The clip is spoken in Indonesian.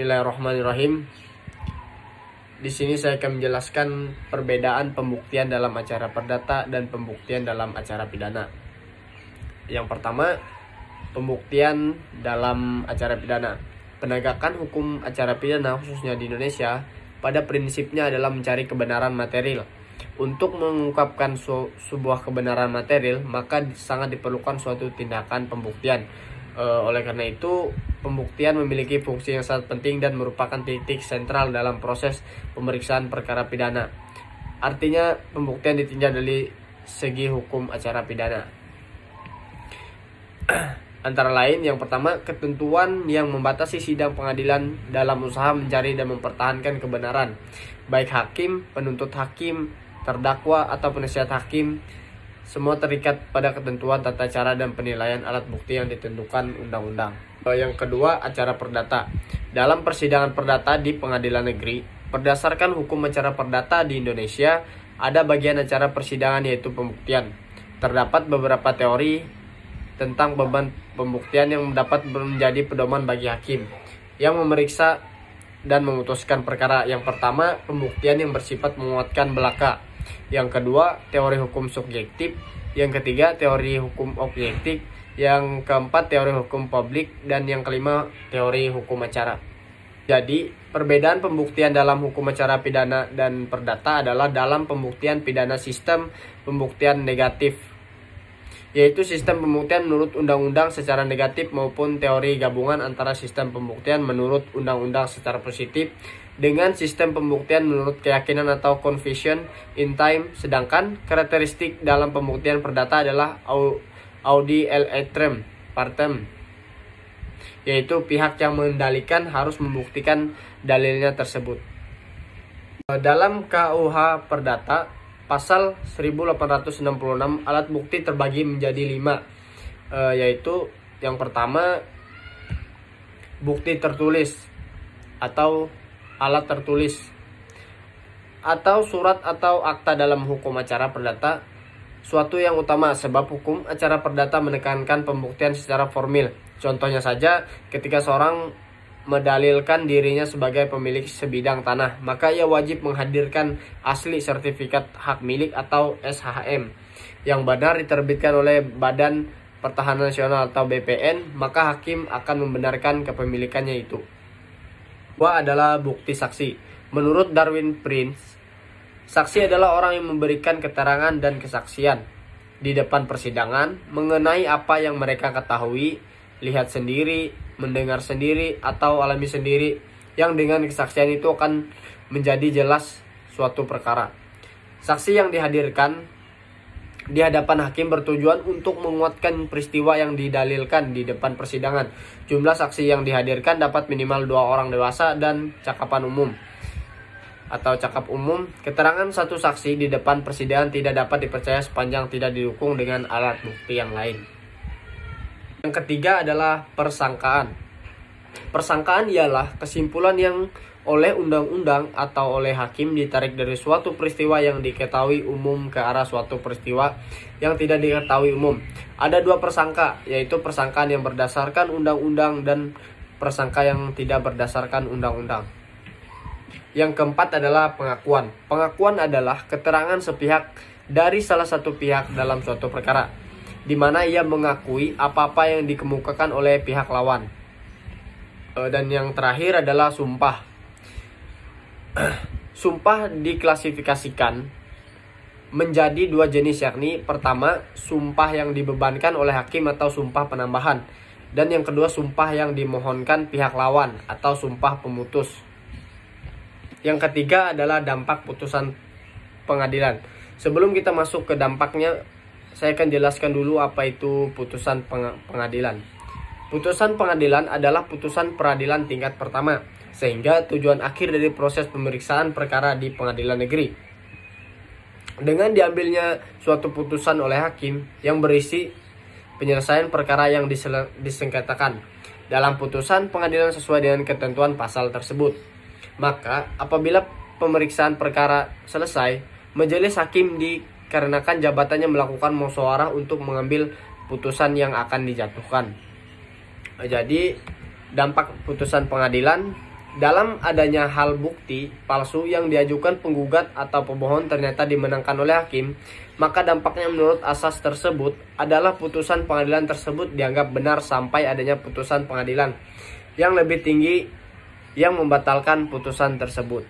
Bismillahirrahmanirrahim. Di sini saya akan menjelaskan perbedaan pembuktian dalam acara perdata dan pembuktian dalam acara pidana. Yang pertama, pembuktian dalam acara pidana. Penegakan hukum acara pidana khususnya di Indonesia pada prinsipnya adalah mencari kebenaran material. Untuk mengungkapkan sebuah kebenaran material, maka sangat diperlukan suatu tindakan pembuktian. Oleh karena itu, pembuktian memiliki fungsi yang sangat penting dan merupakan titik sentral dalam proses pemeriksaan perkara pidana. Artinya, pembuktian ditinjau dari segi hukum acara pidana. Antara lain, yang pertama, ketentuan yang membatasi sidang pengadilan dalam usaha mencari dan mempertahankan kebenaran, baik hakim, penuntut hakim, terdakwa, atau penasihat hakim. Semua terikat pada ketentuan tata cara dan penilaian alat bukti yang ditentukan undang-undang. Yang kedua, acara perdata. Dalam persidangan perdata di pengadilan negeri, berdasarkan hukum acara perdata di Indonesia, ada bagian acara persidangan yaitu pembuktian. Terdapat beberapa teori tentang beban pembuktian yang dapat menjadi pedoman bagi hakim yang memeriksa dan memutuskan perkara. Yang pertama, pembuktian yang bersifat menguatkan belaka. Yang kedua, teori hukum subjektif. Yang ketiga, teori hukum objektif. Yang keempat, teori hukum publik. Dan yang kelima, teori hukum acara. Jadi, perbedaan pembuktian dalam hukum acara pidana dan perdata adalah dalam pembuktian pidana sistem pembuktian negatif, yaitu sistem pembuktian menurut undang-undang secara negatif, maupun teori gabungan antara sistem pembuktian menurut undang-undang secara positif dengan sistem pembuktian menurut keyakinan atau confession in time. Sedangkan karakteristik dalam pembuktian perdata adalah audi el etrem partem, yaitu pihak yang mengendalikan harus membuktikan dalilnya tersebut. Dalam KUH Perdata pasal 1866, alat bukti terbagi menjadi 5, yaitu yang pertama, bukti tertulis atau alat tertulis atau surat atau akta dalam hukum acara perdata. Suatu yang utama, sebab hukum acara perdata menekankan pembuktian secara formil. Contohnya saja, ketika seorang mendalilkan dirinya sebagai pemilik sebidang tanah, maka ia wajib menghadirkan asli sertifikat hak milik atau SHM yang benar diterbitkan oleh Badan Pertahanan Nasional atau BPN, maka hakim akan membenarkan kepemilikannya itu. Kedua adalah bukti saksi. Menurut Darwin Prince, saksi adalah orang yang memberikan keterangan dan kesaksian di depan persidangan mengenai apa yang mereka ketahui, lihat sendiri, mendengar sendiri, atau alami sendiri, yang dengan kesaksian itu akan menjadi jelas suatu perkara. Saksi yang dihadirkan di hadapan hakim bertujuan untuk menguatkan peristiwa yang didalilkan di depan persidangan. Jumlah saksi yang dihadirkan dapat minimal 2 orang dewasa dan cakapan umum atau cakap umum. Keterangan satu saksi di depan persidangan tidak dapat dipercaya sepanjang tidak didukung dengan alat bukti yang lain. Yang ketiga adalah persangkaan. Persangkaan ialah kesimpulan yang oleh undang-undang atau oleh hakim ditarik dari suatu peristiwa yang diketahui umum ke arah suatu peristiwa yang tidak diketahui umum. Ada 2 persangka, yaitu persangkaan yang berdasarkan undang-undang dan persangka yang tidak berdasarkan undang-undang. Yang keempat adalah pengakuan. Pengakuan adalah keterangan sepihak dari salah satu pihak dalam suatu perkara, di mana ia mengakui apa-apa yang dikemukakan oleh pihak lawan. Dan yang terakhir adalah sumpah. Sumpah diklasifikasikan menjadi 2 jenis, yakni pertama, sumpah yang dibebankan oleh hakim atau sumpah penambahan, dan yang kedua, sumpah yang dimohonkan pihak lawan atau sumpah pemutus. Yang ketiga adalah dampak putusan pengadilan. Sebelum kita masuk ke dampaknya, saya akan jelaskan dulu apa itu putusan pengadilan. Putusan pengadilan adalah putusan peradilan tingkat pertama, sehingga tujuan akhir dari proses pemeriksaan perkara di pengadilan negeri. Dengan diambilnya suatu putusan oleh hakim yang berisi penyelesaian perkara yang disengketakan dalam putusan pengadilan sesuai dengan ketentuan pasal tersebut, maka apabila pemeriksaan perkara selesai, majelis hakim dikarenakan jabatannya melakukan musyawarah untuk mengambil putusan yang akan dijatuhkan. Jadi dampak putusan pengadilan Dalam adanya hal bukti palsu yang diajukan penggugat atau pemohon ternyata dimenangkan oleh hakim, maka dampaknya menurut asas tersebut adalah putusan pengadilan tersebut dianggap benar sampai adanya putusan pengadilan yang lebih tinggi yang membatalkan putusan tersebut.